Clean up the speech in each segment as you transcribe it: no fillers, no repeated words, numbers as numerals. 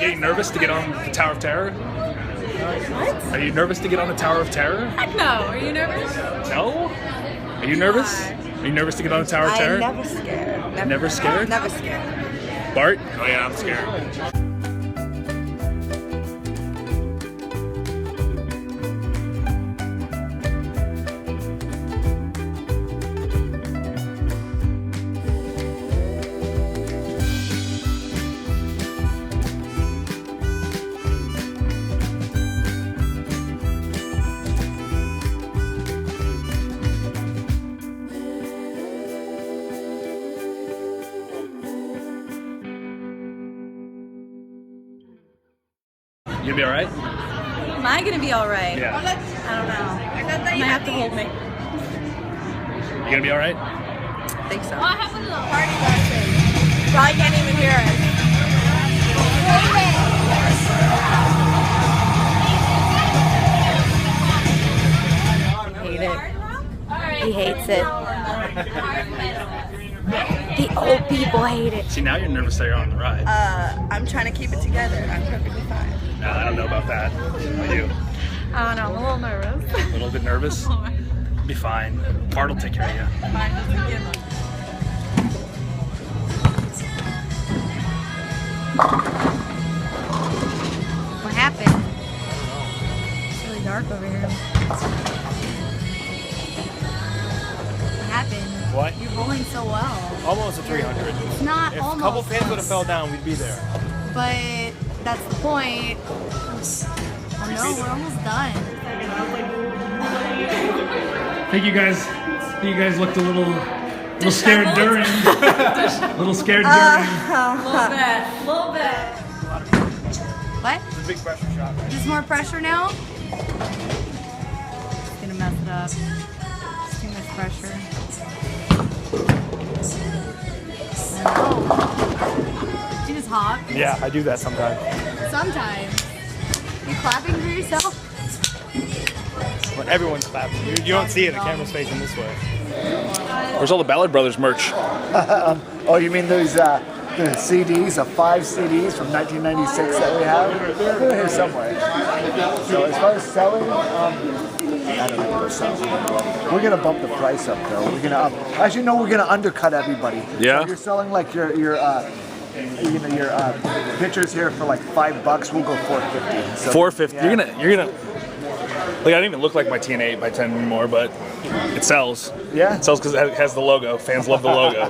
getting nervous to get on the Tower of Terror? What? Are you nervous to get on the Tower of Terror? Heck no. Are you nervous? No? Are you nervous? Are you nervous to get on the Tower of Terror? I'm never scared. Never scared? Never scared. Bart? Oh yeah, I'm scared. You gonna be alright? Am I gonna be alright? Yeah. I don't know. You might have to hold me. You gonna be alright? I think so. What happened to the party last night? Probably can't even hear it. He hates it. The old people hate it. See, now you're nervous that you're on the ride. I'm trying to keep it together. I'm perfectly fine. No, I don't know about that. Are you? I don't know, I'm a little nervous. A little bit nervous? Be fine. Bart will take care of you. Mine doesn't give up. What happened? It's really dark over here. What happened? What? You're rolling so well. Almost a 300. It's not If almost. a couple pins would have fell down, we'd be there. But that's the point. Oh no, we're almost done. I think you guys looked a little scared during. A little scared during. A little bit. What? It's a big pressure shot, right? Just more pressure now? It's gonna mess it up. It's too much pressure. Oh. You just hop? Yeah, I do that sometimes. Sometimes. You clapping for yourself? When everyone's clapping. You don't see it, the camera's facing this way. Where's all the Ballard Brothers merch? Oh, you mean those the CDs, the 5 CDs from 1996 that we have? They're here somewhere. So as far as selling, I don't know what we're selling. We're gonna bump the price up though. We're gonna up. As you know, we're gonna undercut everybody. Yeah. So if you're selling like your pictures here for like $5, we'll go $4.50. So, 450. yeah. You're gonna. Like, I don't even look like my TN 8x10 anymore, but it sells. Yeah. It sells because it has the logo. Fans love the logo.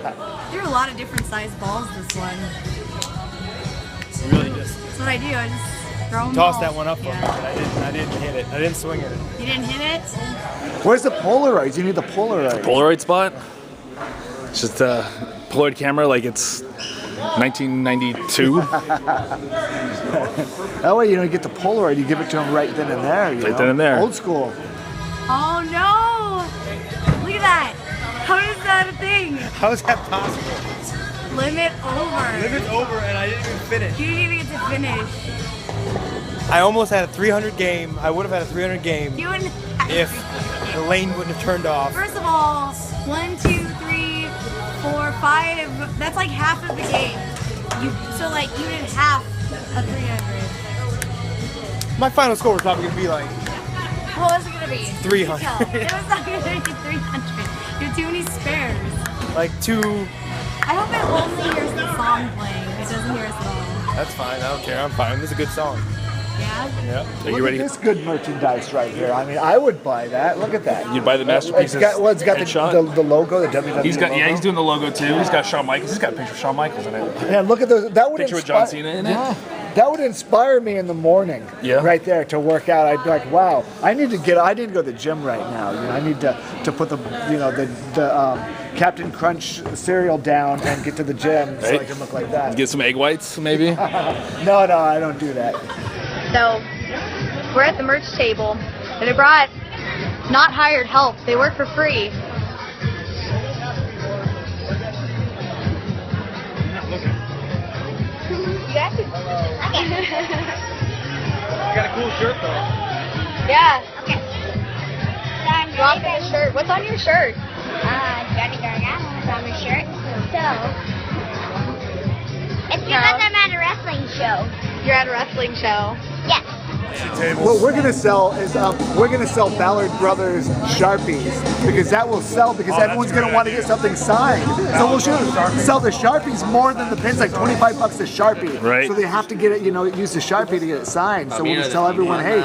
There are a lot of different size balls this one. Really just That's what I do. I just throw them toss balls. that one up for me, Yeah. but I didn't hit it. I didn't swing at it. You didn't hit it? Where's the Polaroids? You need the Polaroid. Polaroid spot. It's just a Polaroid camera like it's 1992. That way, you get the Polaroid, you give it to them right then and there. Right then and there. Old school. Oh no! Look at that! How is that a thing? How is that possible? Limit over. Limit's over and I didn't even finish. You didn't even get to finish. I almost had a 300 game. I would have had a 300 game You and if the lane wouldn't have turned off. First of all, 1, 2, 3, 4, 5. That's like half of the game. So like you did half of 300. My final score was probably going to be like What was it gonna be? 300. It was not gonna be 300. You have too many spares. like 2. I hope it only hears the song playing. It doesn't hear us at all. That's fine. I don't care. I'm fine. This is a good song. Yeah? Yeah. Are you Look ready? at this good merchandise right here. I mean, I would buy that. Look at that. You'd buy the masterpieces. It's got headshot? the logo, the WWE He's got logo. he's doing the logo too. He's got Shawn Michaels. He's got a picture of Shawn Michaels in it. Yeah, look at those. That would Picture with inspire, John Cena in it? Yeah, that would inspire me in the morning. Yeah. Right there to work out. I'd be like, wow, I need to go to the gym right now. I need to put the Captain Crunch cereal down and get to the gym so I Right. can look like that. Get some egg whites, maybe. No, I don't do that. So, we're at the merch table, and they brought not hired help. They work for free. You guys? Okay. You got a cool shirt though. Yeah. Okay. Drop in the shirt. What's on your shirt? Johnny Gargano is on my shirt. So, it's because I'm at a wrestling show. you're at a wrestling show. Yes. What we're gonna sell is Ballard Brothers Sharpies because that will sell because everyone's gonna want to get something signed. So we'll sell the Sharpies more than the pins, like $25 a Sharpie. Right. So they have to get it, use the Sharpie to get it signed. So we'll just tell everyone, hey,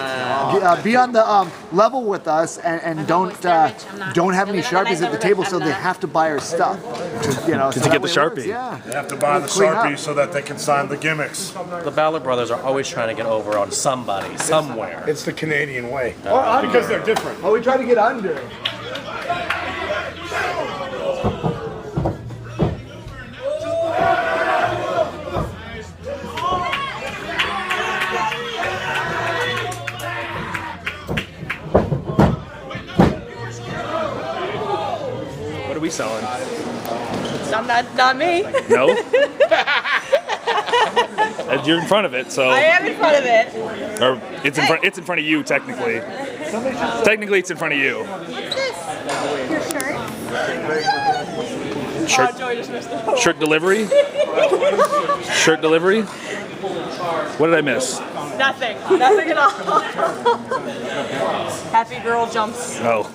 be on the level with us and don't have any Sharpies at the table, so they have to buy our stuff. To get the Sharpie. Yeah. They have to buy the Sharpie so that they can sign the gimmicks. The Ballard Brothers are always trying to get over on somebody, somewhere. It's the Canadian way. Because they're different. Oh, we try to get under. What are we selling? Not me. No? You're in front of it, so. I am in front of it. Or it's in front. It's in front of you, technically. Technically, it's in front of you. What's this? Your shirt? Shirt. Joey just missed the Shirt delivery. Shirt delivery. What did I miss? Nothing. Nothing at all. Happy girl jumps. Oh.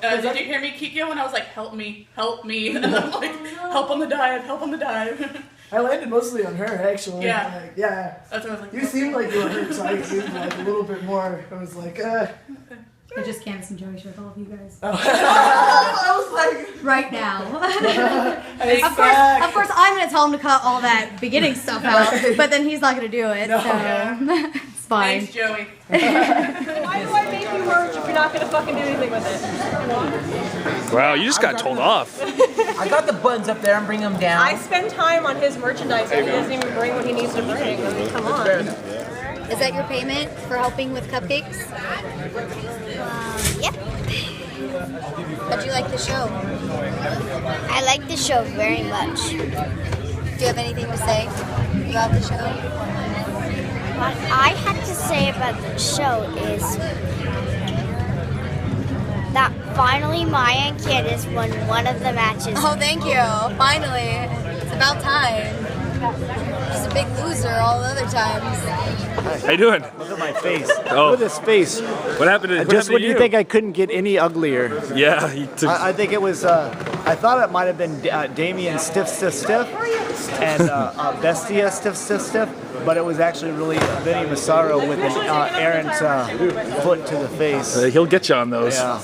Did you hear me keep going? I was like, help me. And I'm like, help on the dive. I landed mostly on her, actually. Yeah. Like, yeah. That's what I was like. You seemed like you were hurt, so I seemed like a little bit more. I was like, I just Candice and Joey Show with all of you guys. I was like, right now. Exactly. Of course, I'm gonna tell him to cut all that beginning stuff out, but then he's not gonna do it. No. So it's fine. Thanks, Joey. Why do I make you merch if you're not going to fucking do anything with it? Wow, you just got told off. I got the buttons up there and bring them down. I spend time on his merchandise and he doesn't even bring what he needs to bring. I mean, come on. Is that your payment for helping with cupcakes? Yep. How'd you like the show? I like the show very much. Do you have anything to say about the show? What I had to say about the show is that finally Maya and Candice won one of the matches. Oh, thank you. Finally. It's about time. Just a big loser all the other times. How you doing? Look at my face. Oh. Look at this face. What happened to Just when you think I couldn't get any uglier. Yeah. I think it was, I thought it might have been Damien Stiff and Bestia Stiff, but it was actually really Vinny Massaro with an errant foot to the face. He'll get you on those. Yeah.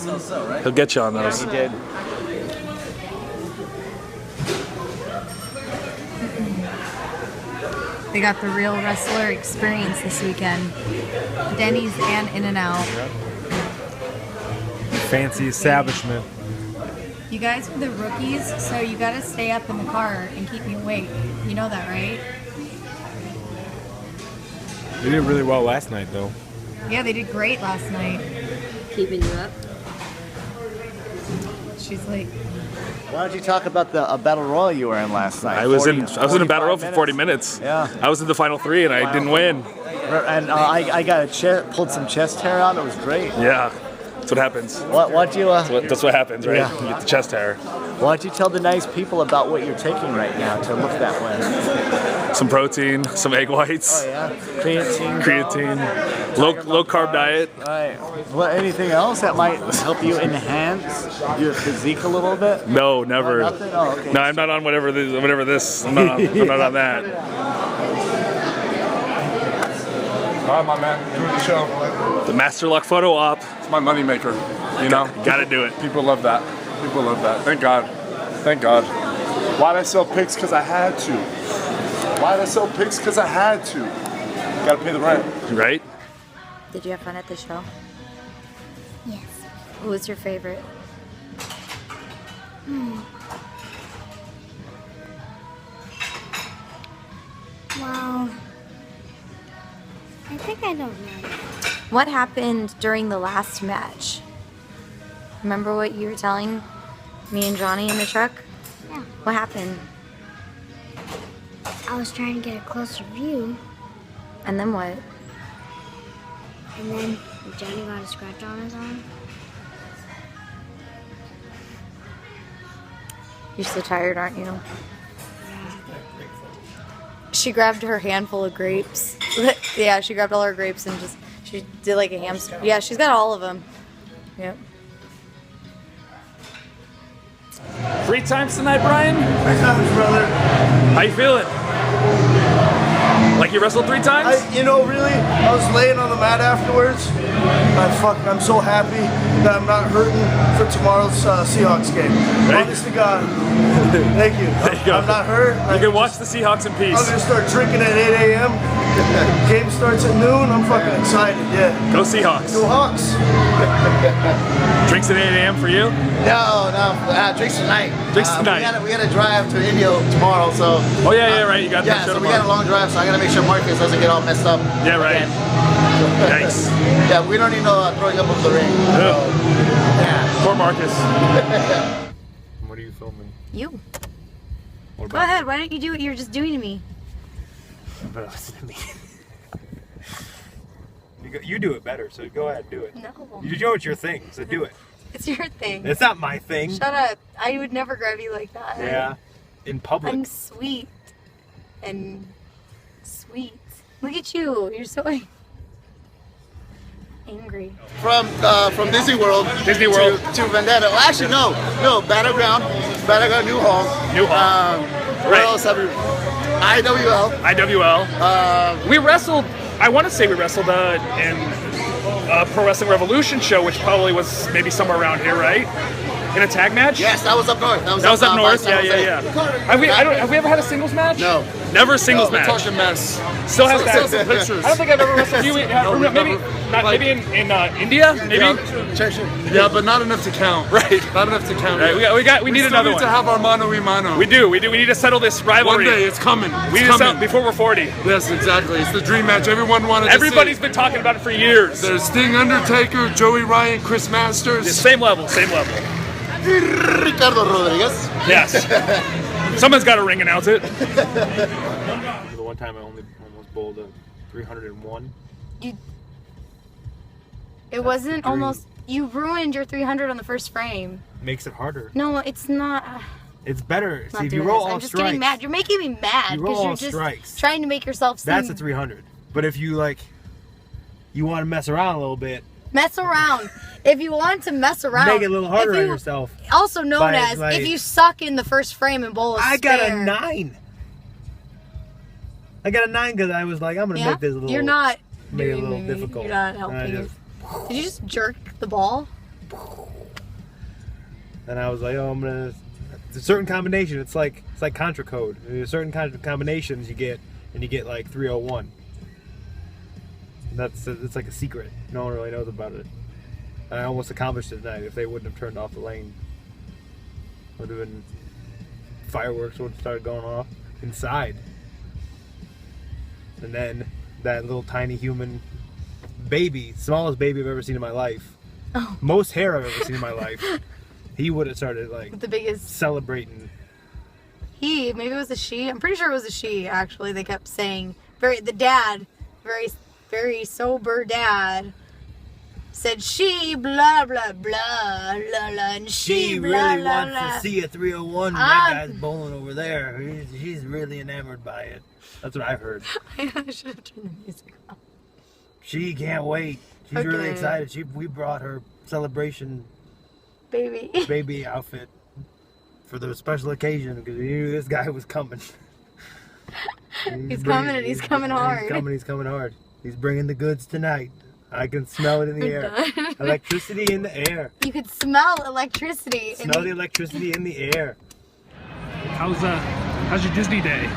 He'll get you on those. He did. They got the real wrestler experience this weekend. Denny's and In-N-Out. Fancy establishment. You guys are the rookies, so you gotta stay up in the car and keep me awake. You know that, right? They did really well last night, though. Yeah, they did great last night. Keeping you up. She's like, Why don't you talk about the Battle Royal you were in last night? I was in a battle royal for 40 minutes. Yeah. I was in the final 3 and I didn't win. And I got pulled some chest hair out. It was great. Yeah. That's what happens. That's what happens, right? Yeah. You get the chest hair. Why don't you tell the nice people about what you're taking right now to look that way? Some protein, some egg whites. Oh yeah, creatine. Low carb diet. Right. Well, anything else that might help you enhance your physique a little bit? No, never. Oh, nothing? Oh, okay. No, I'm not on whatever this. I'm not on that. All right, my man, doing the show. The Master Lock photo op. It's my money maker, you know? Gotta do it. People love that. People love that. Thank God. Thank God. Why'd I sell pics? Because I had to. Why'd I sell pics? Because I had to. Gotta pay the rent. Right? did you have fun at the show? Yes. Who was your favorite? Well, I think I don't know. What happened during the last match? Remember what you were telling me and Johnny in the truck? Yeah. What happened? I was trying to get a closer view, And then what? and then Johnny got a scratch on his arm. You're so tired, aren't you? She grabbed her handful of grapes. Yeah, she grabbed all her grapes and she did like a hamster. Yeah, she's got all of them. Yep. 3 times tonight, Brian? 3 times, brother. How you feeling? Like you wrestled 3 times? Really, I was laying on the mat afterwards. I'm so happy that I'm not hurting for tomorrow's Seahawks game. Honest to God. Thank you. I'm not hurt. You can watch the Seahawks in peace. I'm gonna start drinking at 8 a.m. Game starts at noon. I'm fucking excited. Yeah. Go Seahawks. Go Hawks. Drinks at 8 a.m. for you? No, drinks tonight. Drinks tonight. We got to drive to India tomorrow, so. Oh yeah, right. You got that show so we tomorrow. got a long drive, so I got to make sure Marcus doesn't get all messed up. Yeah, right. Nice. Yeah, we don't need no throwing up of the ring. So, yeah. Poor Marcus. What are you filming? You. Go ahead. Why don't you do what you're just doing to me? But listen to me. You do it better, so go ahead, do it. No. You know it's your thing, so do it. It's your thing. It's not my thing. Shut up. I would never grab you like that. Yeah. In public. I'm sweet. And sweet. Look at you. You're so angry. From Disney World. Disney World. To Vendetta. Well, actually, no. Battleground, New Hall. New Hall. What else have we? IWL. We wrestled. I want to say we wrestled in Pro Wrestling Revolution show, which probably was maybe somewhere around here, right? In a tag match? Yes, that was up north. That was up north. Yeah. Have we ever had a singles match? No. Never a singles match. Talking mess. Still has that. Some pictures. I don't think I've ever wrestled you. Maybe in India. Maybe. Yeah, but not enough to count. Right. Not enough to count. Right. We need another one. We need to have our mano a mano. We do. We need to settle this rivalry. One day it's coming. We need to settle before we're 40. Yes, exactly. It's the dream match everyone wanted to see. Everybody's been talking about it for years. There's Sting, Undertaker, Joey Ryan, Chris Masters. The same level. Ricardo Rodriguez. Yes. Someone's got to ring announce it. The one time I almost bowled a 301. It wasn't almost. You ruined your 300 on the first frame. Makes it harder. No, it's not. It's better. Not See, if you doing roll this. all I'm just strikes. getting mad. You're making me mad You roll because you're all just strikes. trying to make yourself seem. That's a 300. But if you you want to mess around a little bit. Mess around. If you want to mess around, Make it a little harder on yourself. Also known as if you suck in the first frame and bowl a I got spare. a 9. I got a 9 because I was like, I'm gonna make this a little. You're not. Make it a little difficult. You're not helping. Did you just jerk the ball? And I was like, oh, I'm gonna. It's a certain combination. It's like contra code. There's certain kind of combinations you get, and you get like 301. It's like a secret. No one really knows about it. And I almost accomplished it tonight. If they wouldn't have turned off the lane, would have been fireworks would have started going off inside. And then that little tiny human baby, smallest baby I've ever seen in my life, most hair I've ever seen in my life, he would have started the biggest celebrating. Maybe it was a she. I'm pretty sure it was a she. Actually, they kept saying the dad, very sober dad, said she blah blah blah blah blah, and she blah, really blah, wants blah. to see a 301. That guy's bowling over there. He's really enamored by it. That's what I've heard. I should have turned the music off. She can't wait. She's really excited. We brought her celebration baby outfit for the special occasion because we knew this guy was coming. He's coming and he's coming hard. He's coming hard. He's bringing the goods tonight. I can smell it in the air. Electricity in the air. You could smell electricity. Smell the electricity in the air. How's your Disney day?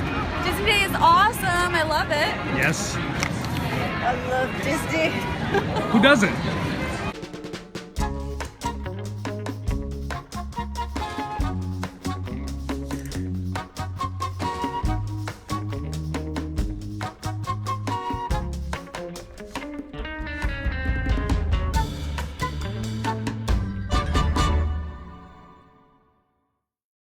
Disney Day is awesome. I love it. Yes. I love Disney. Who doesn't?